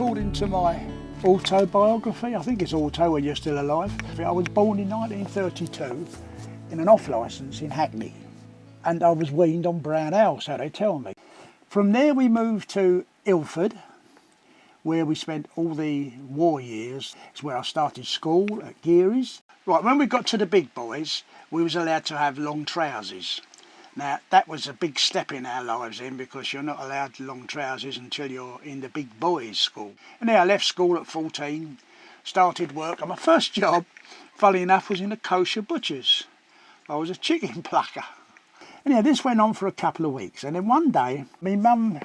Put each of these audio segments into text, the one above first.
according to my autobiography, I think it's auto when you're still alive, I was born in 1932 in an off-licence in Hackney, and I was weaned on brown ale, so they tell me. From there we moved to Ilford, where we spent all the war years. It's where I started school at Geary's. Right, when we got to the big boys, we was allowed to have long trousers. Now, that was a big step in our lives then, because you're not allowed long trousers until you're in the big boys' school. And then I left school at 14, started work, and my first job, funny enough, was in a kosher butcher's. I was a chicken plucker. And yeah, this went on for a couple of weeks, and then one day, my mum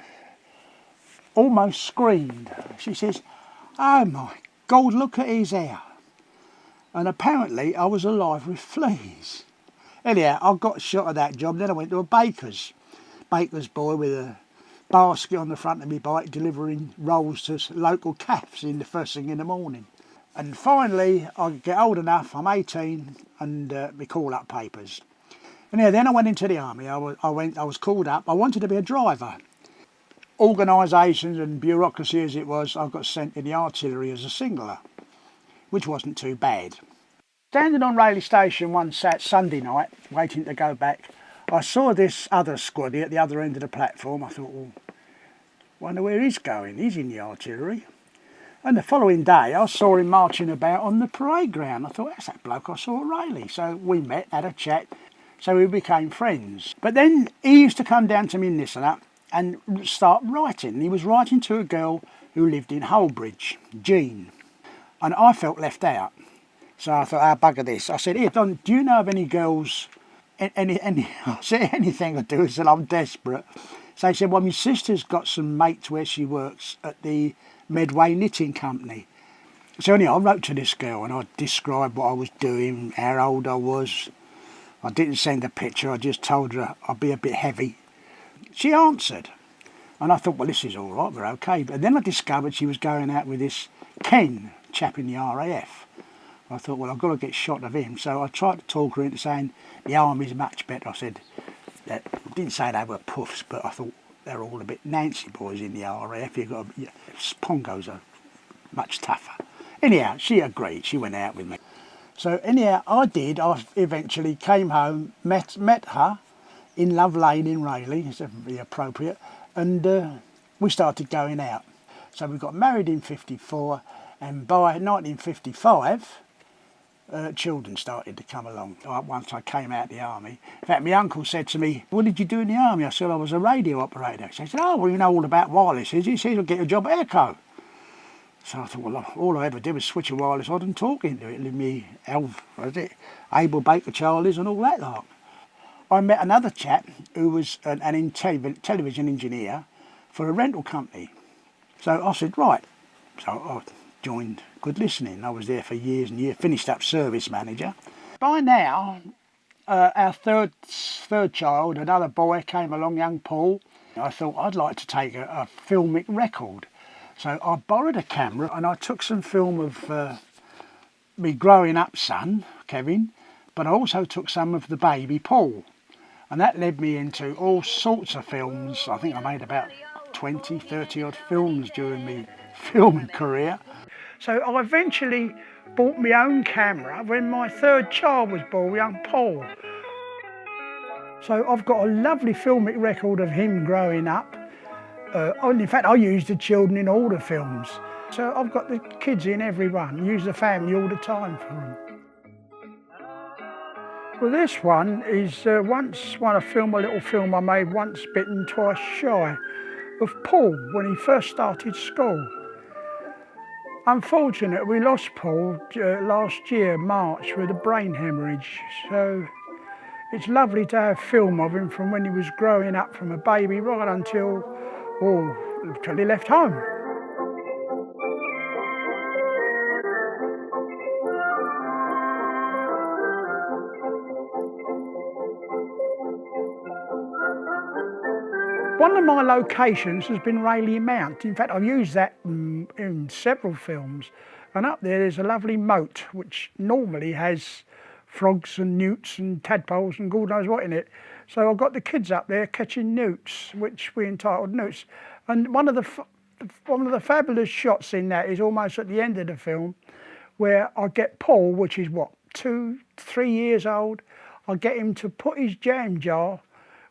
almost screamed. She says, "Oh my God, look at his hair." And apparently I was alive with fleas. Anyhow, I got shot of that job, then I went to a baker's boy with a basket on the front of my bike delivering rolls to local cafes in the first thing in the morning. And finally I get old enough, I'm 18, and we call up papers. And yeah, then I went into the army. I was called up. I wanted to be a driver. Organisations and bureaucracy as it was, I got sent in the artillery as a singler, which wasn't too bad. Standing on Rayleigh station one Sunday night, waiting to go back, I saw this other squaddy at the other end of the platform. I thought, well, wonder where he's going. He's in the artillery. And the following day, I saw him marching about on the parade ground. I thought, that's that bloke I saw at Rayleigh. So we met, had a chat, so we became friends. But then he used to come down to me in this and that and start writing. He was writing to a girl who lived in Holbridge, Jean. And I felt left out. So I thought, bugger this. I said, "Here, Don, do you know of any girls, I said, anything to do?" He said, "I'm desperate." So he said, "Well, my sister's got some mates where she works at the Medway Knitting Company." So anyway, I wrote to this girl and I described what I was doing, how old I was. I didn't send a picture, I just told her I'd be a bit heavy. She answered. And I thought, well, this is all right, we're okay. But then I discovered she was going out with this Ken chap in the RAF. I thought, well, I've got to get shot of him. So I tried to talk her into saying the army's much better. I said, I didn't say they were puffs, but I thought they're all a bit Nancy boys in the RAF. Pongos are much tougher. Anyhow, she agreed. She went out with me. So anyhow, I did. I eventually came home, met her in Love Lane in Rayleigh. It's definitely appropriate. And we started going out. So we got married in 54, and by 1955, children started to come along once I came out of the army. In fact, my uncle said to me, "What did you do in the army?" I said, "I was a radio operator." So he said, "Oh, well, you know all about wirelesses." He said, "You'll get a job at Echo." So I thought, well, all I ever did was switch a wireless on and talk into it, with me Abel Baker Charlies and all that lot. I met another chap who was an television engineer for a rental company. So I said, right. So I joined Good Listening. I was there for years and years, finished up service manager. By now, our third child, another boy, came along, young Paul. I thought I'd like to take a filmic record. So I borrowed a camera and I took some film of me growing up son, Kevin, but I also took some of the baby, Paul. And that led me into all sorts of films. I think I made about 20, 30 odd films during my filming career. So I eventually bought my own camera when my third child was born, young Paul. So I've got a lovely filmic record of him growing up. In fact, I use the children in all the films. So I've got the kids in every one, use the family all the time for them. Well, this one is a little film I made, Once Bitten, Twice Shy, of Paul when he first started school. Unfortunately, we lost Paul last year, March, with a brain hemorrhage. So it's lovely to have film of him from when he was growing up from a baby right until he left home. One of my locations has been Rayleigh Mount. In fact, I've used that in several films. And up there's a lovely moat, which normally has frogs and newts and tadpoles and God knows what in it. So I've got the kids up there catching newts, which we entitled Newts. And one of the one of the fabulous shots in that is almost at the end of the film, where I get Paul, which is what, 3 years old, I get him to put his jam jar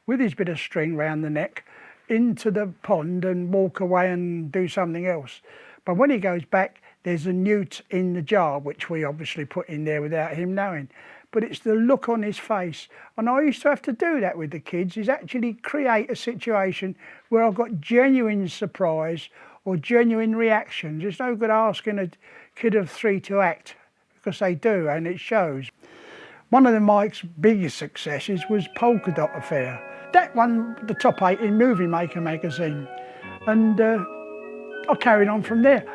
with his bit of string round the neck into the pond and walk away and do something else. But when he goes back, there's a newt in the jar, which we obviously put in there without him knowing. But it's the look on his face. And I used to have to do that with the kids, is actually create a situation where I've got genuine surprise or genuine reactions. It's no good asking a kid of 3 to act, because they do, and it shows. One of Mike's biggest successes was Polka Dot Affair. That won the top 8 in Movie Maker magazine. And I carried on from there.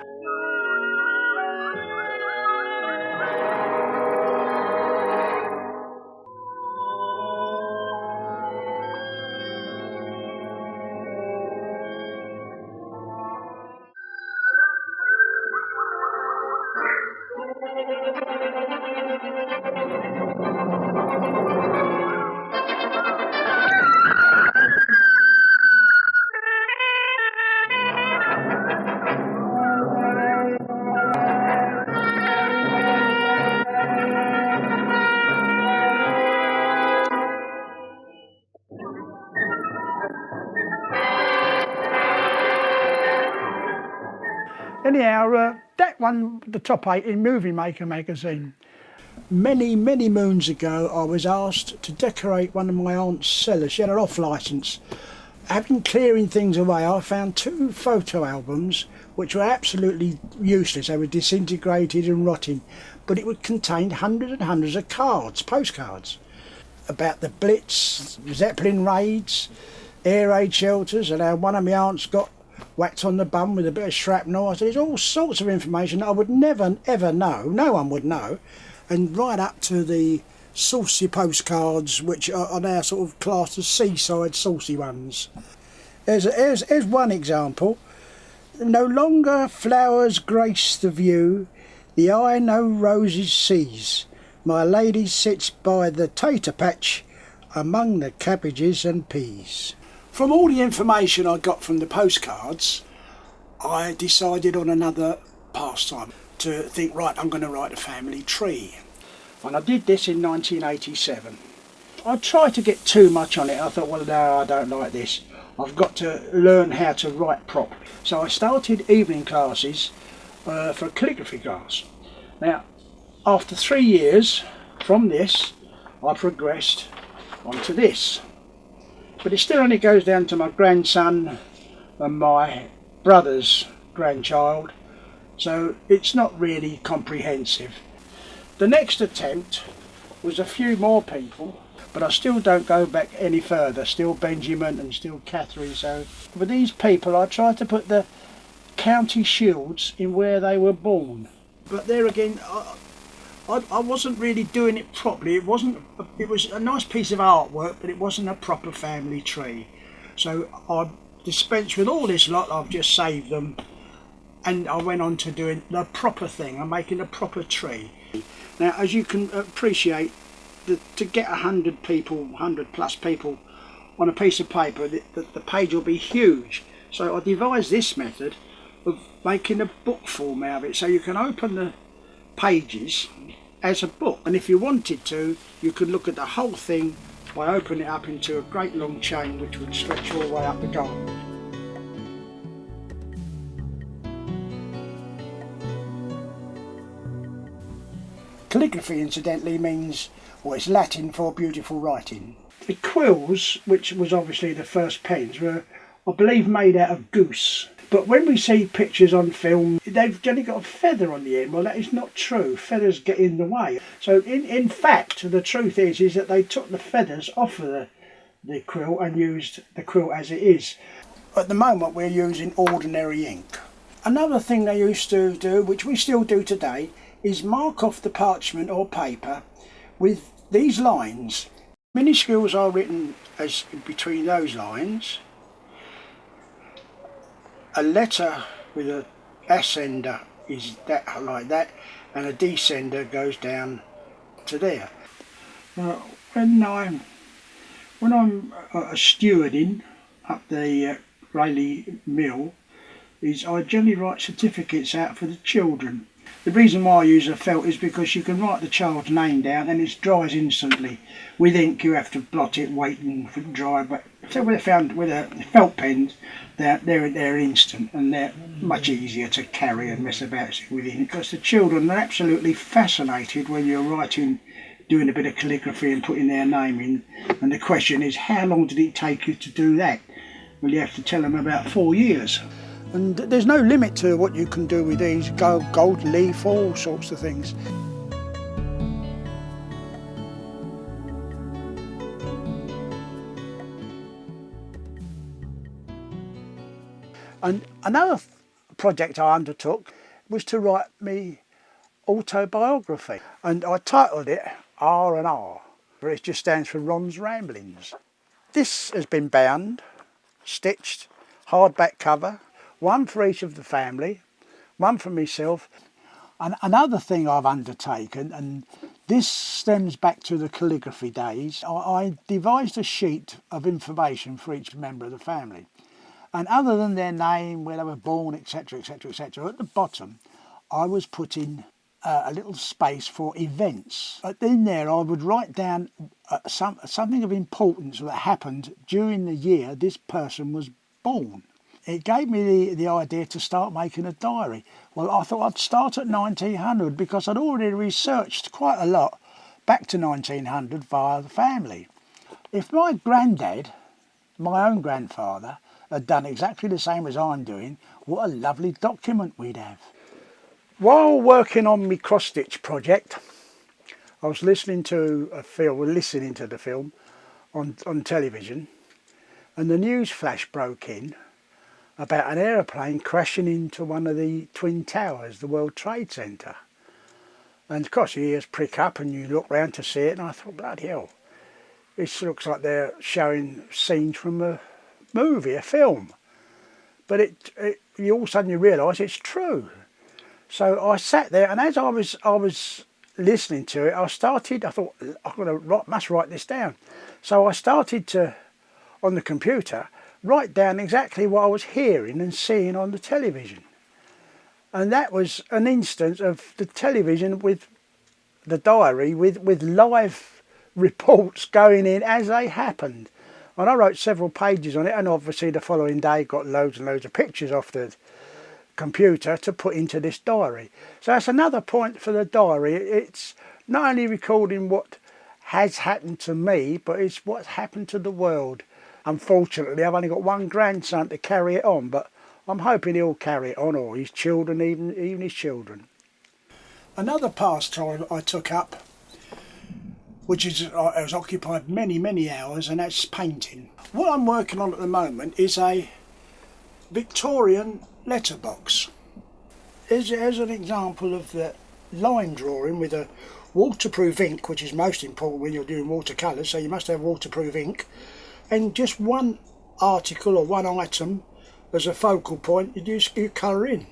Anyhow, that won the top 8 in Movie Maker magazine. Many moons ago, I was asked to decorate one of my aunt's cellars. She had an off licence. Having clearing things away, I found 2 photo albums which were absolutely useless. They were disintegrated and rotting, but it would contain hundreds and hundreds of cards, postcards, about the Blitz, Zeppelin raids, air raid shelters, and how one of my aunts got whacked on the bum with a bit of shrapnel. I said, there's all sorts of information I would never ever know, no one would know, and right up to the saucy postcards, which are now sort of classed as seaside saucy ones. Here's one example. No longer flowers grace the view, the eye no roses sees. My lady sits by the tater patch among the cabbages and peas. From all the information I got from the postcards, I decided on another pastime, to think, right, I'm going to write a family tree. And I did this in 1987. I tried to get too much on it. I thought, well, no, I don't like this. I've got to learn how to write properly. So I started evening classes for a calligraphy class. Now, after 3 years from this, I progressed onto this. But it still only goes down to my grandson and my brother's grandchild, so it's not really comprehensive. The next attempt was a few more people, but I still don't go back any further, still Benjamin and still Catherine. So with these people I tried to put the county shields in where they were born. But there again, I wasn't really doing it properly. It was a nice piece of artwork, but it wasn't a proper family tree. So I dispensed with all this lot. I've just saved them, and I went on to doing the proper thing. I'm making a proper tree. Now, as you can appreciate, to get 100 people, 100 plus people on a piece of paper, the page will be huge. So I devised this method of making a book form out of it, so you can open the pages as a book, and if you wanted to, you could look at the whole thing by opening it up into a great long chain which would stretch all the way up the garden. Calligraphy, incidentally, means, or it's Latin for beautiful writing. The quills, which was obviously the first pens, were, I believe, made out of goose. But when we see pictures on film, they've only got a feather on the end. Well, that is not true. Feathers get in the way. So in fact, the truth is that they took the feathers off of the quill and used the quill as it is. At the moment, we're using ordinary ink. Another thing they used to do, which we still do today, is mark off the parchment or paper with these lines. Minuscules are written as between those lines. A letter with a ascender is that like that, and a descender goes down to there. Now, when I'm stewarding up the Rayleigh mill, is I generally write certificates out for the children. The reason why I use a felt is because you can write the child's name down and it dries instantly. With ink you have to blot it, waiting for it to dry, but so with a felt pen, they're instant and they're much easier to carry and mess about with ink, because the children are absolutely fascinated when you're writing, doing a bit of calligraphy and putting their name in, and the question is, how long did it take you to do that? Well, you have to tell them about 4 years. And there's no limit to what you can do with these, gold leaf, all sorts of things. And another project I undertook was to write me autobiography, and I titled it R&R, where it just stands for Ron's Ramblings. This has been bound, stitched, hardback cover, one for each of the family, one for myself. And another thing I've undertaken, and this stems back to the calligraphy days, I devised a sheet of information for each member of the family. And other than their name, where they were born, etc, etc, etc, at the bottom I was putting a little space for events. But in there I would write down something of importance that happened during the year this person was born. It gave me the idea to start making a diary. Well, I thought I'd start at 1900 because I'd already researched quite a lot back to 1900 via the family. If my granddad, my own grandfather, had done exactly the same as I'm doing, what a lovely document we'd have. While working on my cross-stitch project, I was listening to the film on television, and the news flash broke in about an aeroplane crashing into one of the Twin Towers, the World Trade Center. And of course your ears prick up and you look round to see it, and I thought, bloody hell, this looks like they're showing scenes from a movie, a film. But all of a sudden you realise it's true. So I sat there, and as I was listening to it, I thought, must write this down. So I started to, on the computer, write down exactly what I was hearing and seeing on the television. And that was an instance of the television with the diary, with live reports going in as they happened. And I wrote several pages on it, and obviously the following day got loads and loads of pictures off the computer to put into this diary. So that's another point for the diary. It's not only recording what has happened to me, but it's what's happened to the world. Unfortunately, I've only got one grandson to carry it on, but I'm hoping he'll carry it on, or his children, even his children. Another pastime I took up, which has occupied many hours, and that's painting. What I'm working on at the moment is a Victorian letterbox. Here's an example of the line drawing with a waterproof ink, which is most important when you're doing watercolours, so you must have waterproof ink, and just one article or one item as a focal point you colour in.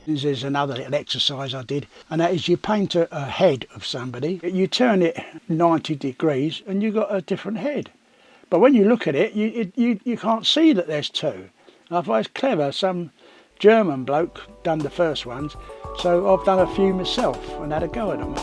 There's another little exercise I did, and that is you paint a head of somebody, you turn it 90 degrees and you've got a different head. But when you look at it, you can't see that there's two. I thought it's clever. Some German bloke done the first ones, so I've done a few myself and had a go at them.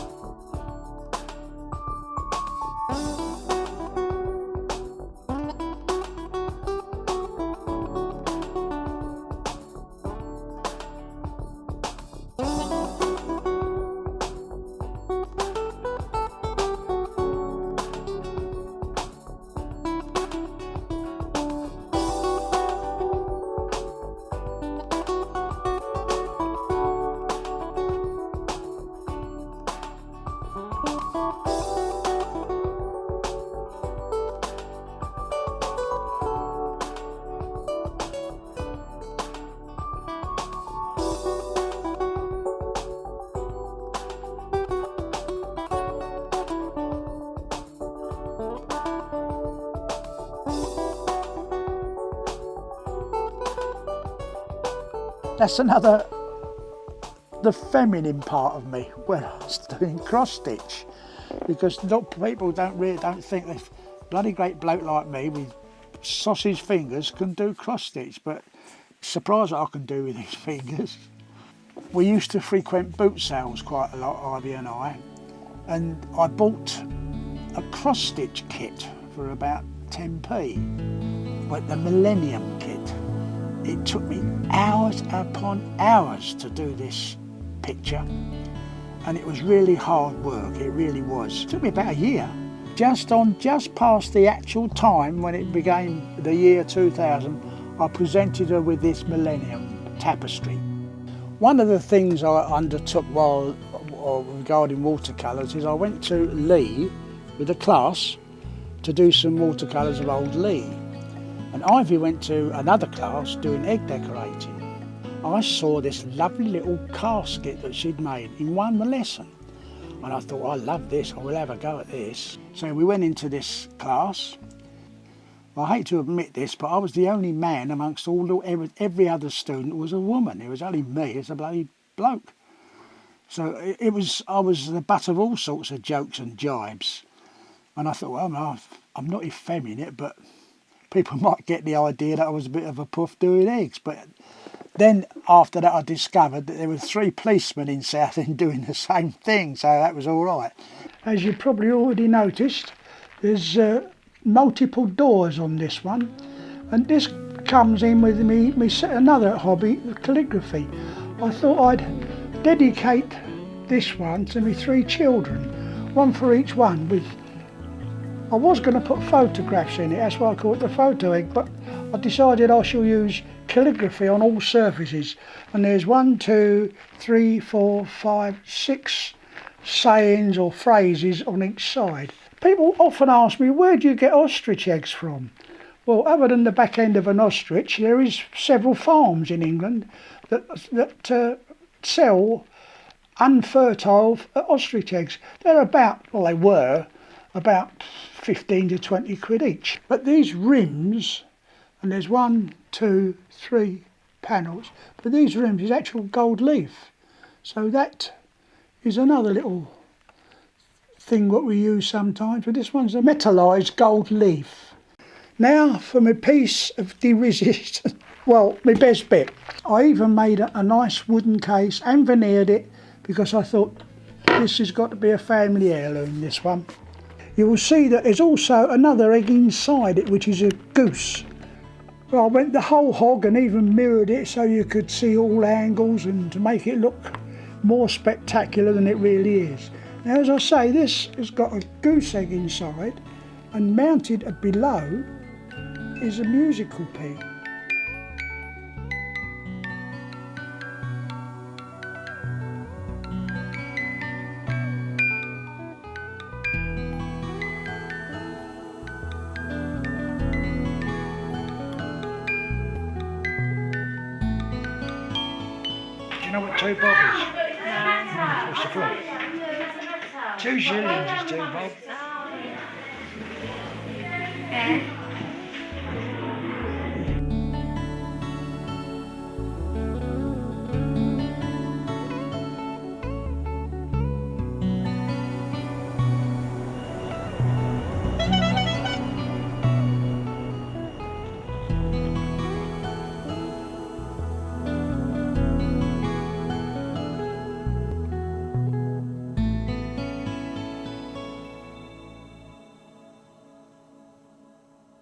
That's the feminine part of me when I was doing cross stitch, because people don't think a bloody great bloke like me with sausage fingers can do cross stitch, but Surprised what I can do with these fingers. We used to frequent boot sales quite a lot, Ivy and I bought a cross-stitch kit for about 10p, but the Millennium kit. It took me hours upon hours to do this picture, and it was really hard work, it really was. It took me about a year. Just past the actual time when it became the year 2000, I presented her with this Millennium tapestry. One of the things I undertook regarding watercolours is I went to Leigh with a class to do some watercolours of old Leigh. And Ivy went to another class doing egg decorating. I saw this lovely little casket that she'd made in one lesson. And I thought, I love this, I will have a go at this. So we went into this class. I hate to admit this, but I was the only man amongst every other student was a woman. It was only me as a bloody bloke. So I was the butt of all sorts of jokes and jibes. And I thought, well, no, I'm not effeminate, but people might get the idea that I was a bit of a puff doing eggs. But then after that, I discovered that there were 3 policemen in Southend doing the same thing, so that was all right. As you probably already noticed, there's multiple doors on this one, and this comes in with me another hobby, calligraphy. I thought I'd dedicate this one to my 3 children, one for each one. I was going to put photographs in it, that's why I call it the photo egg, but I decided I shall use calligraphy on all surfaces. And there's 1, 2, 3, 4, 5, 6 sayings or phrases on each side. People often ask me, where do you get ostrich eggs from? Well, other than the back end of an ostrich, there is several farms in England that sell unfertile ostrich eggs. They were about 15 to 20 quid each. But these rims, and there's 1, 2, 3 panels, but these rims is actual gold leaf. So that is another little thing what we use sometimes, but this one's a metallised gold leaf. Now for my piece of de-resist, well, my best bit. I even made a nice wooden case and veneered it because I thought this has got to be a family heirloom, this one. You will see that there's also another egg inside it, which is a goose. Well, I went the whole hog and even mirrored it so you could see all angles and to make it look more spectacular than it really is. Now, as I say, this has got a goose egg inside, and mounted below is a musical pea. Do you know what 2 bob is? No. What's the floor? 2 shillings is 2 bob. Yeah.